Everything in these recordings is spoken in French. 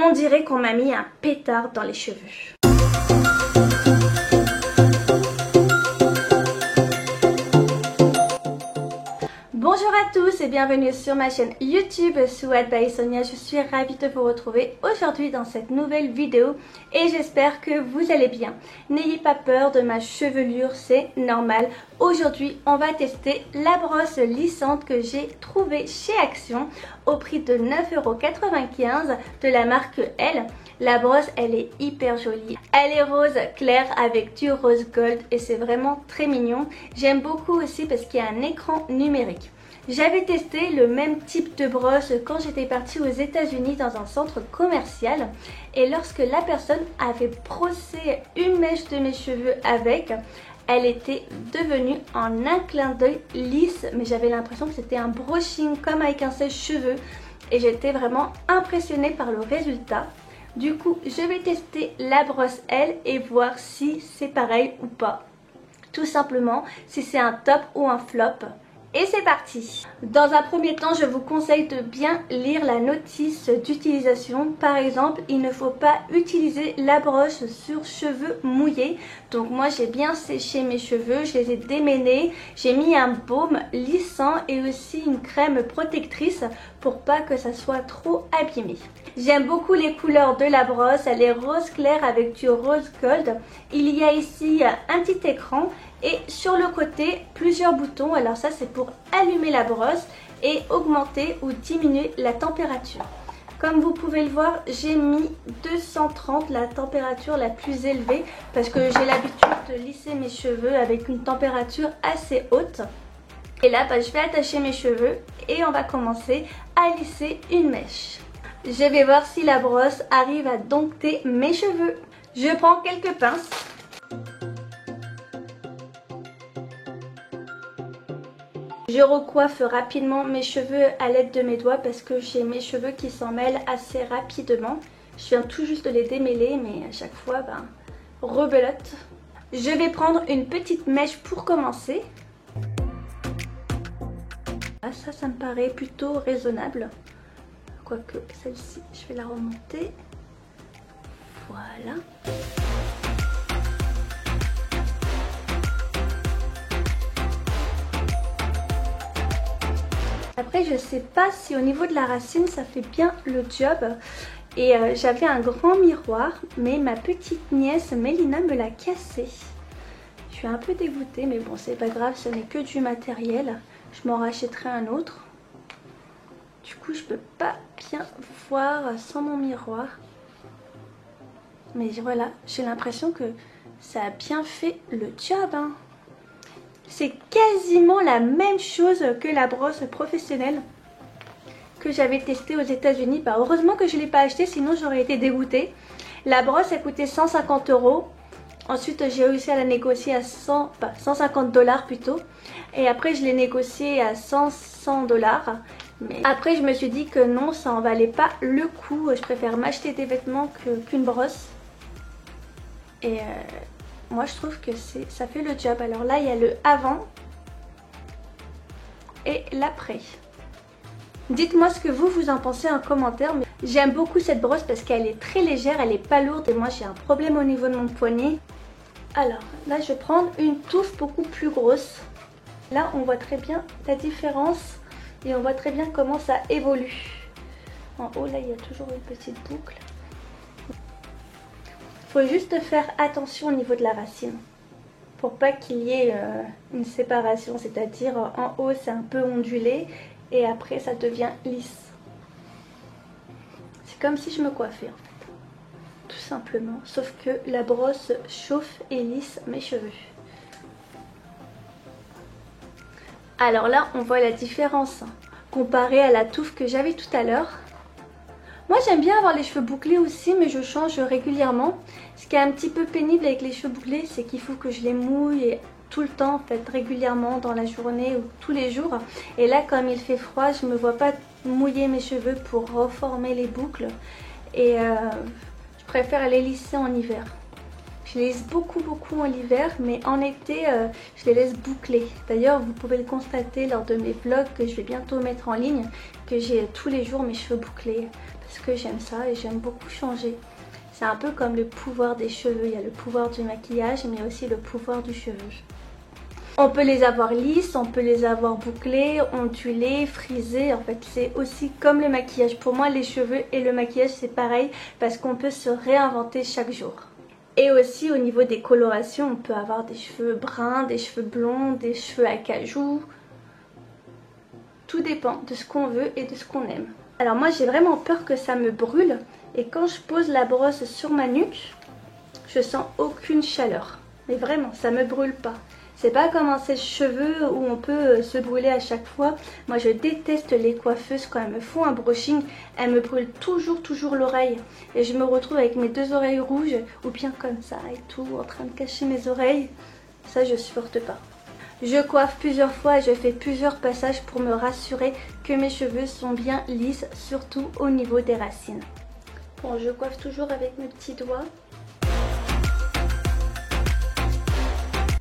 On dirait qu'on m'a mis un pétard dans les cheveux. Bonjour à tous et bienvenue sur ma chaîne YouTube Sweat by Sonia. Je suis ravie de vous retrouver aujourd'hui dans cette nouvelle vidéo et j'espère que vous allez bien. N'ayez pas peur de ma chevelure, c'est normal. Aujourd'hui, on va tester la brosse lissante que j'ai trouvée chez Action au prix de 9,95 € de la marque Elle. La brosse, elle est hyper jolie. Elle est rose clair avec du rose gold et c'est vraiment très mignon. J'aime beaucoup aussi parce qu'il y a un écran numérique. J'avais testé le même type de brosse quand j'étais partie aux États-Unis dans un centre commercial et lorsque la personne avait brossé une mèche de mes cheveux avec, elle était devenue en un clin d'œil lisse, mais j'avais l'impression que c'était un brushing comme avec un sèche-cheveux et j'étais vraiment impressionnée par le résultat. Du coup, je vais tester la brosse Elle et voir si c'est pareil ou pas. Tout simplement, si c'est un top ou un flop. Et c'est parti! Dans un premier temps, je vous conseille de bien lire la notice d'utilisation. Par exemple, il ne faut pas utiliser la brosse sur cheveux mouillés. Donc moi, j'ai bien séché mes cheveux, je les ai démêlés. J'ai mis un baume lissant et aussi une crème protectrice pour pas que ça soit trop abîmé. J'aime beaucoup les couleurs de la brosse. Elle est rose clair avec du rose gold. Il y a ici un petit écran. Et sur le côté, plusieurs boutons. Alors ça, c'est pour allumer la brosse et augmenter ou diminuer la température. Comme vous pouvez le voir, j'ai mis 230, la température la plus élevée, parce que j'ai l'habitude de lisser mes cheveux avec une température assez haute. Et là, je vais attacher mes cheveux et on va commencer à lisser une mèche. Je vais voir si la brosse arrive à dompter mes cheveux. Je prends quelques pinces. Je recoiffe rapidement mes cheveux à l'aide de mes doigts parce que j'ai mes cheveux qui s'en mêlent assez rapidement. Je viens tout juste de les démêler mais à chaque fois, rebelote. Je vais prendre une petite mèche pour commencer. Ah, ça me paraît plutôt raisonnable. Quoique celle-ci, je vais la remonter. Voilà. Après, je sais pas si au niveau de la racine ça fait bien le job. Et j'avais un grand miroir, mais ma petite nièce Mélina me l'a cassé. Je suis un peu dégoûtée, mais bon, c'est pas grave, ce n'est que du matériel. Je m'en rachèterai un autre. Du coup, je peux pas bien voir sans mon miroir. Mais voilà, j'ai l'impression que ça a bien fait le job, hein. C'est quasiment la même chose que la brosse professionnelle que j'avais testée aux États-Unis. Heureusement que je ne l'ai pas achetée, sinon j'aurais été dégoûtée. La brosse a coûté 150 €. Ensuite, j'ai réussi à la négocier à 150 $ plutôt. Et après, je l'ai négociée à 100 $. Mais après, je me suis dit que non, ça en valait pas le coup. Je préfère m'acheter des vêtements qu'une brosse. Et moi je trouve que ça fait le job. Alors là il y a le avant et l'après. Dites-moi ce que vous en pensez en commentaire. J'aime beaucoup cette brosse parce qu'elle est très légère, elle est pas lourde et moi j'ai un problème au niveau de mon poignet. Alors là je vais prendre une touffe beaucoup plus grosse. Là on voit très bien la différence et on voit très bien comment ça évolue. En haut là il y a toujours une petite boucle. Il faut juste faire attention au niveau de la racine pour pas qu'il y ait une séparation, c'est-à-dire en haut c'est un peu ondulé et après ça devient lisse. C'est comme si je me coiffais en fait, tout simplement, sauf que la brosse chauffe et lisse mes cheveux. Alors là on voit la différence comparée à la touffe que j'avais tout à l'heure. Moi j'aime bien avoir les cheveux bouclés aussi, mais je change régulièrement. Ce qui est un petit peu pénible avec les cheveux bouclés, c'est qu'il faut que je les mouille tout le temps, en fait, régulièrement dans la journée ou tous les jours. Et là comme il fait froid, je ne me vois pas mouiller mes cheveux pour reformer les boucles. Et je préfère les lisser en hiver. Je les laisse beaucoup en hiver, mais en été je les laisse boucler. D'ailleurs vous pouvez le constater lors de mes vlogs que je vais bientôt mettre en ligne, que j'ai tous les jours mes cheveux bouclés. parce que j'aime ça et j'aime beaucoup changer. C'est un peu comme le pouvoir des cheveux, il y a le pouvoir du maquillage mais il y a aussi le pouvoir du cheveu. On peut les avoir lisses, on peut les avoir bouclés, ondulés, frisés. En fait, c'est aussi comme le maquillage. Pour moi, les cheveux et le maquillage, c'est pareil parce qu'on peut se réinventer chaque jour. Et aussi, au niveau des colorations, on peut avoir des cheveux bruns, des cheveux blonds, des cheveux à cajou. Tout dépend de ce qu'on veut et de ce qu'on aime. Alors moi, j'ai vraiment peur que ça me brûle. Et quand je pose la brosse sur ma nuque, je sens aucune chaleur. Mais vraiment, ça me brûle pas. C'est pas comme un sèche-cheveux où on peut se brûler à chaque fois. Moi je déteste les coiffeuses quand elles me font un brushing. Elles me brûlent toujours l'oreille. Et je me retrouve avec mes 2 oreilles rouges ou bien comme ça et tout en train de cacher mes oreilles. Ça je supporte pas. Je coiffe plusieurs fois et je fais plusieurs passages pour me rassurer que mes cheveux sont bien lisses, surtout au niveau des racines. Bon, je coiffe toujours avec mes petits doigts.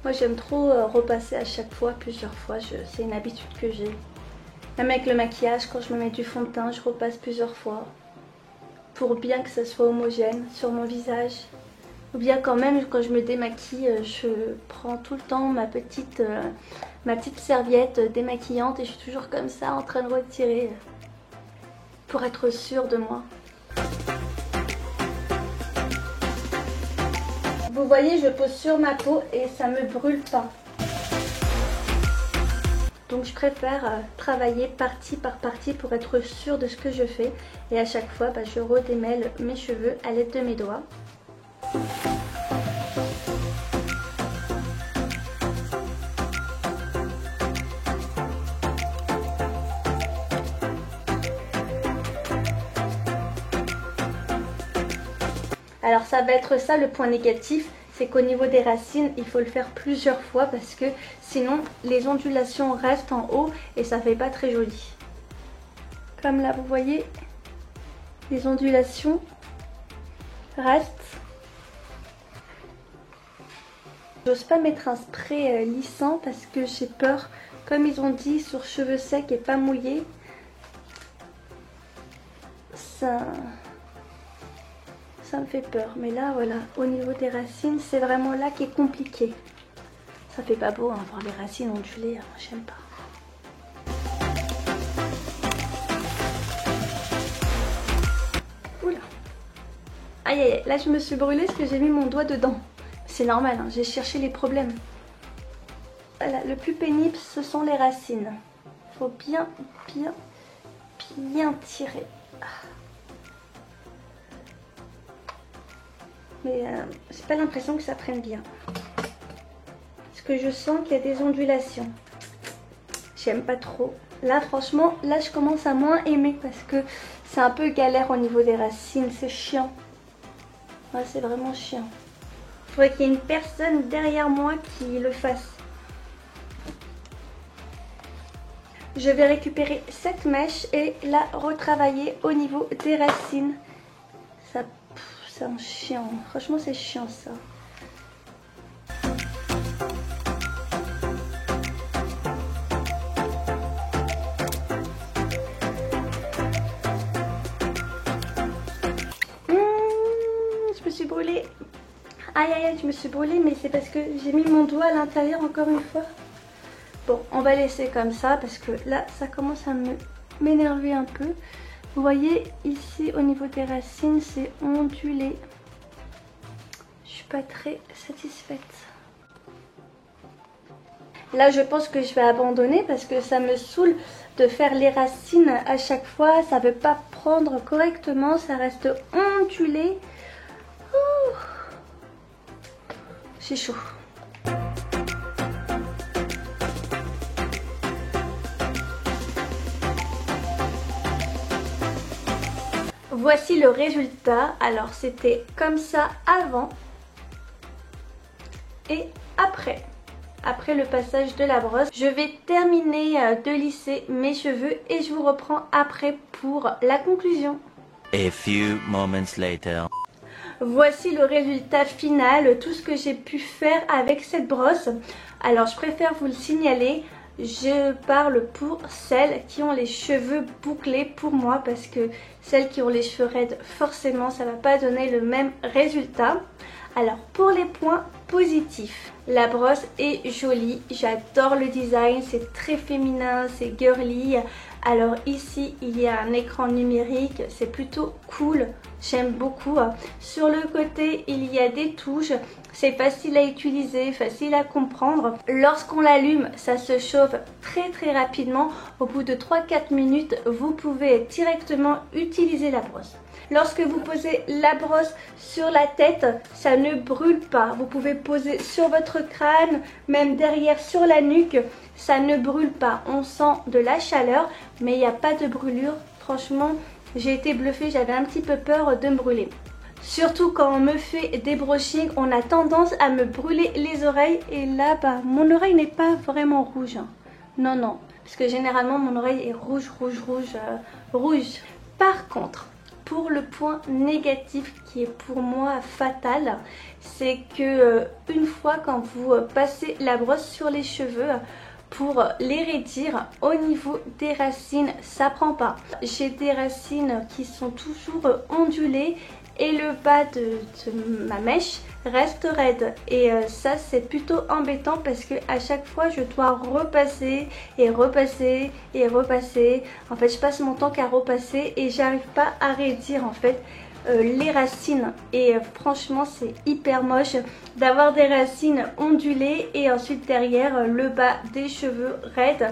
Moi j'aime trop repasser à chaque fois, plusieurs fois, c'est une habitude que j'ai. Même avec le maquillage, quand je me mets du fond de teint, je repasse plusieurs fois. Pour bien que ça soit homogène sur mon visage. Ou bien quand même quand je me démaquille, je prends tout le temps ma petite serviette démaquillante et je suis toujours comme ça en train de retirer. Pour être sûre de moi. Vous voyez, je pose sur ma peau et ça me brûle pas. Donc je préfère travailler partie par partie pour être sûre de ce que je fais. Et à chaque fois, je redémêle mes cheveux à l'aide de mes doigts. Alors ça va être ça le point négatif, c'est qu'au niveau des racines, il faut le faire plusieurs fois parce que sinon les ondulations restent en haut et ça fait pas très joli. Comme là vous voyez, les ondulations restent. J'ose pas mettre un spray lissant parce que j'ai peur, comme ils ont dit, sur cheveux secs et pas mouillés, ça me fait peur. Mais là voilà, au niveau des racines, c'est vraiment là qui est compliqué. Ça fait pas beau hein, voir les racines ondulées, hein, j'aime pas. Oula. Aïe aïe aïe, là je me suis brûlée parce que j'ai mis mon doigt dedans. C'est normal, hein, j'ai cherché les problèmes. Voilà, le plus pénible ce sont les racines. Faut bien tirer. Mais j'ai pas l'impression que ça prenne bien. Parce que je sens qu'il y a des ondulations. J'aime pas trop. Là franchement, là je commence à moins aimer parce que c'est un peu galère au niveau des racines. C'est chiant. Ouais, c'est vraiment chiant. Il faudrait qu'il y ait une personne derrière moi qui le fasse. Je vais récupérer cette mèche et la retravailler au niveau des racines. Ça, c'est un chiant. Franchement, c'est chiant ça. Je me suis brûlée. Aïe aïe aïe, je me suis brûlée, mais c'est parce que j'ai mis mon doigt à l'intérieur encore une fois. Bon, on va laisser comme ça parce que là, ça commence à m'énerver un peu. Vous voyez, ici, au niveau des racines, c'est ondulé. Je suis pas très satisfaite. Là, je pense que je vais abandonner parce que ça me saoule de faire les racines à chaque fois. Ça veut pas prendre correctement, ça reste ondulé. Ouh. J'ai chaud. Voici le résultat. Alors c'était comme ça avant et après. Après le passage de la brosse, je vais terminer de lisser mes cheveux et je vous reprends après pour la conclusion. A few moments later. Voici le résultat final, tout ce que j'ai pu faire avec cette brosse. Alors je préfère vous le signaler, Je parle pour celles qui ont les cheveux bouclés pour moi, parce que celles qui ont les cheveux raides, forcément ça va pas donner le même résultat. Alors pour les points positifs, la brosse est jolie, j'adore le design, c'est très féminin, c'est girly. Alors ici il y a un écran numérique, c'est plutôt cool, j'aime beaucoup. Sur le côté il y a des touches, c'est facile à utiliser, facile à comprendre. Lorsqu'on l'allume, ça se chauffe très rapidement. Au bout de 3-4 minutes, vous pouvez directement utiliser la brosse. Lorsque vous posez la brosse sur la tête, ça ne brûle pas. Vous pouvez poser sur votre crâne, même derrière sur la nuque, ça ne brûle pas. On sent de la chaleur, mais il n'y a pas de brûlure. Franchement, j'ai été bluffée, j'avais un petit peu peur de me brûler. Surtout quand on me fait des brushings, on a tendance à me brûler les oreilles. Et là, mon oreille n'est pas vraiment rouge. Non, parce que généralement mon oreille est rouge. Par contre, pour le point négatif qui est pour moi fatal, c'est que une fois quand vous passez la brosse sur les cheveux, pour les raidir au niveau des racines, ça prend pas. J'ai des racines qui sont toujours ondulées et le bas de ma mèche reste raide, et ça c'est plutôt embêtant parce que à chaque fois je dois repasser et repasser et repasser. En fait je passe mon temps qu'à repasser et j'arrive pas à raidir en fait les racines, et franchement c'est hyper moche d'avoir des racines ondulées et ensuite derrière le bas des cheveux raides.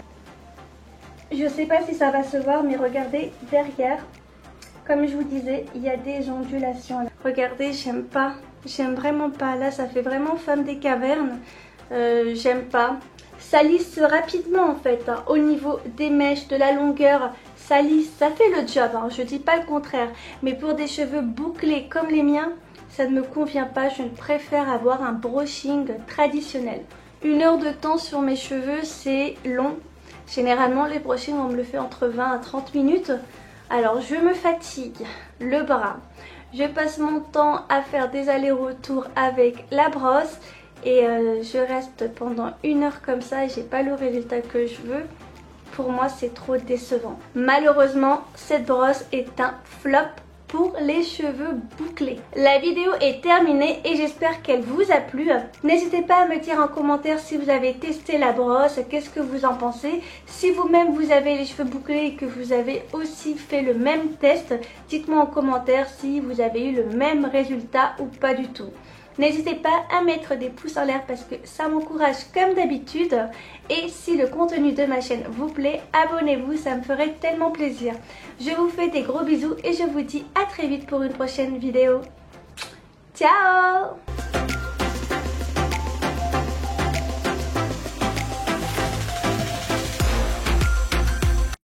Je sais pas si ça va se voir, mais regardez derrière, comme je vous disais, il y a des ondulations. Regardez, j'aime pas, j'aime vraiment pas. Là, ça fait vraiment femme des cavernes. J'aime pas. Ça lisse rapidement en fait, hein. Au niveau des mèches, de la longueur, ça lisse, ça fait le job, hein. Je dis pas le contraire. Mais pour des cheveux bouclés comme les miens, ça ne me convient pas. Je préfère avoir un brushing traditionnel. 1 heure de temps sur mes cheveux, c'est long. Généralement, les brushings, on me le fait entre 20 à 30 minutes. Alors je me fatigue le bras, je passe mon temps à faire des allers-retours avec la brosse et je reste pendant 1 heure comme ça et j'ai pas le résultat que je veux. Pour moi c'est trop décevant. Malheureusement cette brosse est un flop pour les cheveux bouclés. La vidéo est terminée et j'espère qu'elle vous a plu. N'hésitez pas à me dire en commentaire si vous avez testé la brosse, qu'est-ce que vous en pensez. Si vous-même vous avez les cheveux bouclés et que vous avez aussi fait le même test, dites-moi en commentaire si vous avez eu le même résultat ou pas du tout. N'hésitez pas à mettre des pouces en l'air parce que ça m'encourage comme d'habitude. Et si le contenu de ma chaîne vous plaît, abonnez-vous, ça me ferait tellement plaisir. Je vous fais des gros bisous et je vous dis à très vite pour une prochaine vidéo. Ciao!